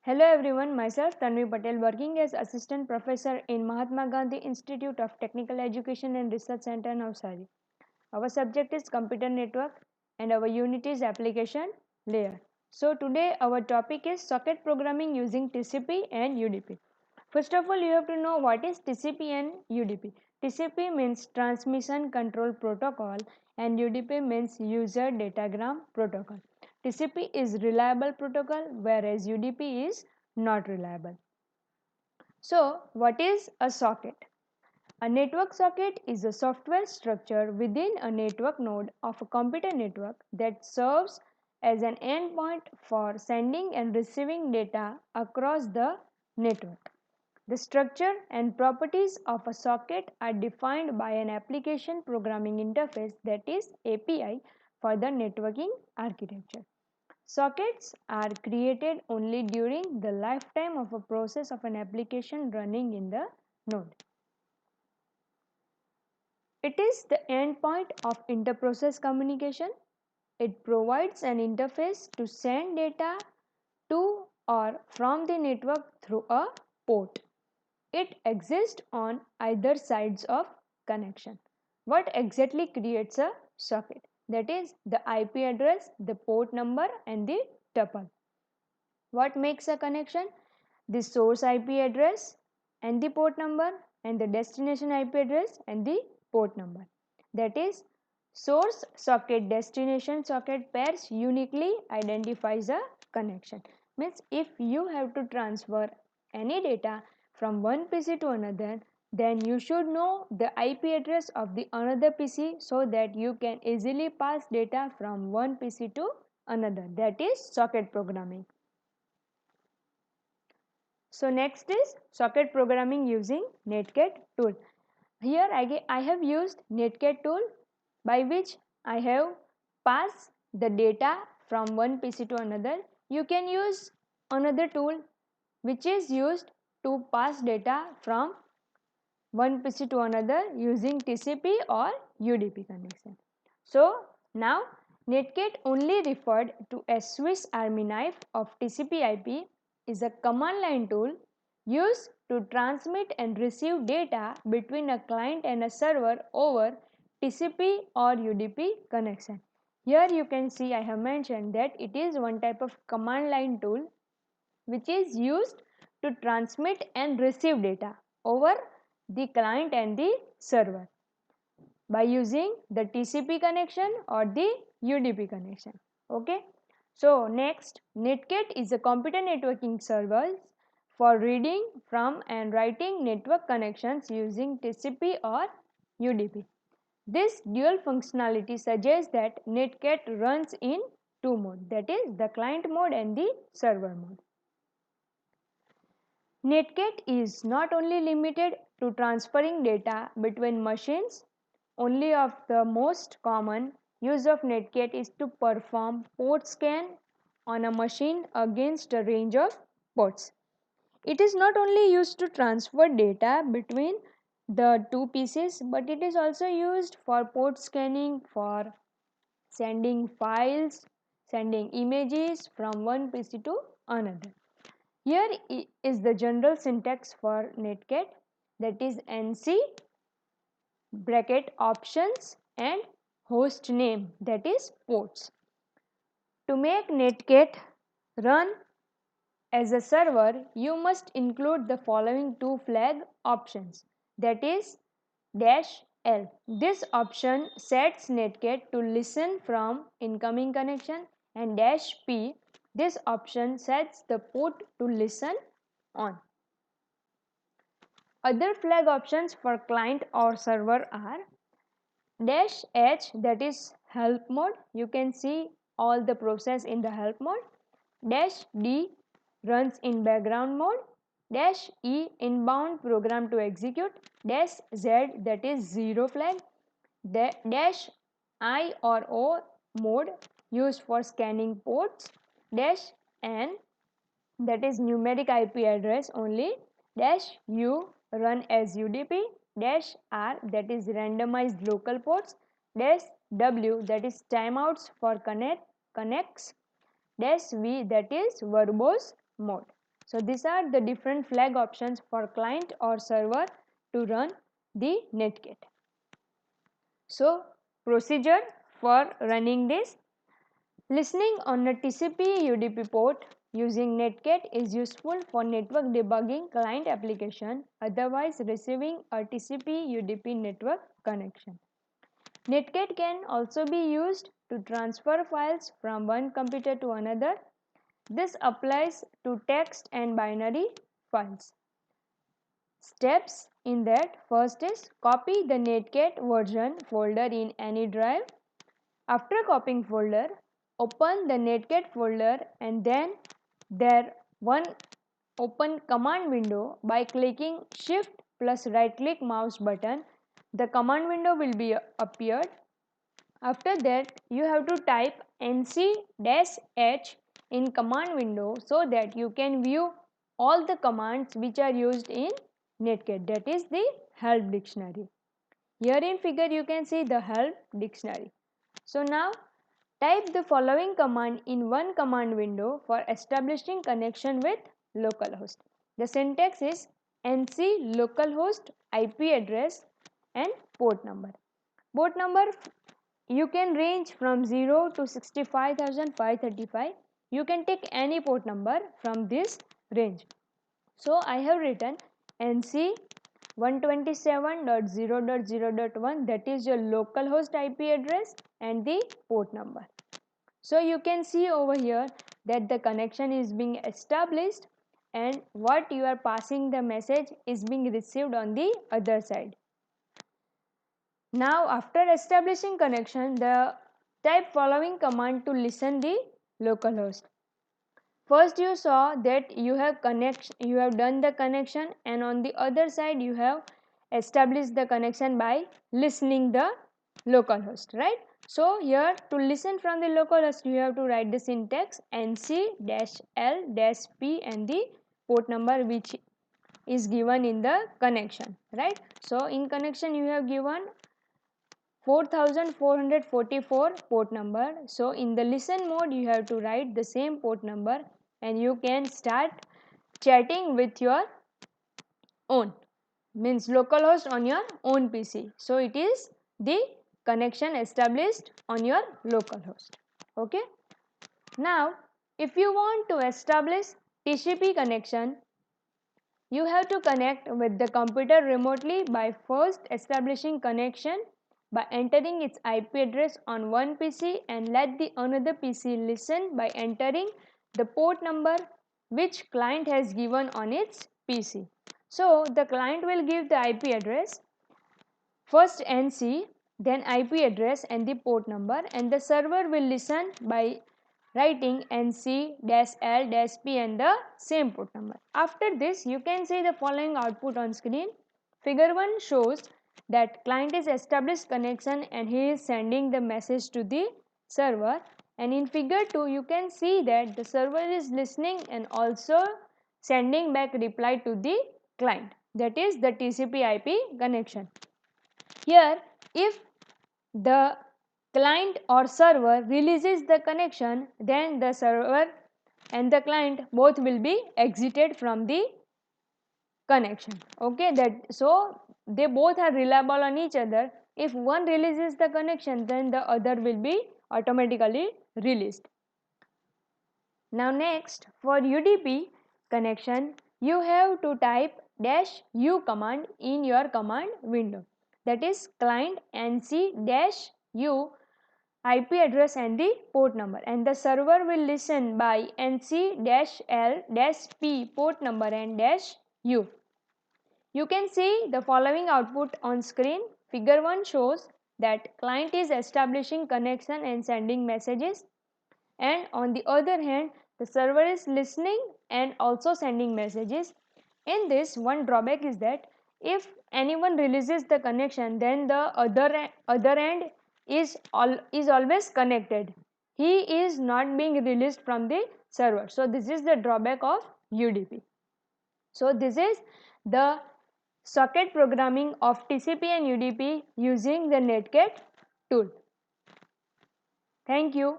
Hello everyone, myself Tanvi Patel, working as Assistant Professor in Mahatma Gandhi Institute of Technical Education and Research Center, Navsari. Our subject is Computer Network and our unit is Application Layer. So today our topic is Socket Programming using TCP and UDP. First of all, you have to know what is TCP and UDP. TCP means Transmission Control Protocol and UDP means User Datagram Protocol. TCP is reliable protocol whereas UDP is not reliable. So, what is a socket? A network socket is a software structure within a network node of a computer network that serves as an endpoint for sending and receiving data across the network. The structure and properties of a socket are defined by an application programming interface, that is API, for the networking architecture. Sockets are created only during the lifetime of a process of an application running in the node. It is the endpoint of interprocess communication. It provides an interface to send data to or from the network through a port. It exists on either sides of connection. What exactly creates a socket? That is the IP address, the port number and the tuple. What makes a connection? The source IP address and the port number and the destination IP address and the port number. That is, source socket destination socket pairs uniquely identifies a connection. Means if you have to transfer any data from one PC to another, then you should know the IP address of the another PC so that you can easily pass data from one PC to another. That is socket programming. So next is socket programming using Netcat tool. Here I have used Netcat tool by which I have passed the data from one PC to another. You can use another tool which is used to pass data from one PC to another using TCP or UDP connection. So now Netcat only referred to a Swiss Army knife of TCP IP is a command line tool used to transmit and receive data between a client and a server over TCP or UDP connection. Here you can see I have mentioned that it is one type of command line tool which is used to transmit and receive data over the client and the server by using the TCP connection or the UDP connection. Okay. So next, Netcat is a computer networking service for reading from and writing network connections using TCP or UDP. This dual functionality suggests that Netcat runs in two modes, that is the client mode and the server mode. Netcat is not only limited to transferring data between machines, only of the most common use of Netcat is to perform port scan on a machine against a range of ports. It is not only used to transfer data between the two pieces, but it is also used for port scanning, for sending files, sending images from one PC to another. Here is the general syntax for Netcat, that is NC bracket options and host name, that is ports. To make Netcat run as a server, you must include the following two flag options, that is -L. This option sets Netcat to listen from incoming connection, and -P. This option sets the port to listen on. Other flag options for client or server are -H, that is help mode. You can see all the process in the help mode. -D runs in background mode. -E inbound program to execute. -Z, that is zero flag. -I or O mode used for scanning ports. -N, that is numeric IP address only. -U run as UDP. -R, that is randomized local ports. -W, that is timeouts for connects. -V, that is verbose mode. So these are the different flag options for client or server to run the Netcat. So procedure for running this: listening on a TCP UDP port using Netcat is useful for network debugging client application, otherwise receiving a TCP UDP network connection. Netcat can also be used to transfer files from one computer to another. This applies to text and binary files. Steps in that: first is copy the Netcat version folder in any drive. After copying folder, open the Netcat folder and then there one open command window by clicking shift plus right click mouse button. The command window will be appeared. After that you have to type nc-h in command window so that you can view all the commands which are used in Netcat, that is the help dictionary. Here in figure you can see the help dictionary. So now type the following command in one command window for establishing connection with localhost. The syntax is nc localhost IP address and port number. Port number you can range from 0 to 65,535. You can take any port number from this range. So I have written nc 127.0.0.1, that is your localhost IP address and the port number. So you can see over here that the connection is being established and what you are passing the message is being received on the other side. Now after establishing connection, the type following command to listen the localhost. First you saw that you have done the connection, and on the other side you have established the connection by listening the localhost, right? So here to listen from the localhost you have to write the syntax nc-l-p and the port number which is given in the connection, right? So in connection you have given 4444 port number. So in the listen mode you have to write the same port number and you can start chatting with your own, means localhost on your own PC. So it is the connection established on your localhost. Okay. Now if you want to establish TCP connection, you have to connect with the computer remotely by first establishing connection by entering its IP address on one PC and let the another PC listen by entering the port number which client has given on its PC. So the client will give the IP address, first NC, then IP address and the port number, and the server will listen by writing nc-l-p and the same port number. After this you can see the following output on screen. Figure 1 shows that client is established connection and he is sending the message to the server, and in figure 2 you can see that the server is listening and also sending back reply to the client, that is the TCP IP connection. Here if the client or server releases the connection, then the server and the client both will be exited from the connection. Okay, that so they both are reliable on each other. If one releases the connection, then the other will be automatically released. Now next, for UDP connection you have to type -u command in your command window, that is client nc-u IP address and the port number, and the server will listen by nc-l-p port number and -u. You can see the following output on screen. Figure 1 shows that client is establishing connection and sending messages, and on the other hand the server is listening and also sending messages. In this, one drawback is that if anyone releases the connection, then the other end is always connected. He is not being released from the server. So this is the drawback of UDP. So this is the socket programming of TCP and UDP using the Netcat tool. Thank you.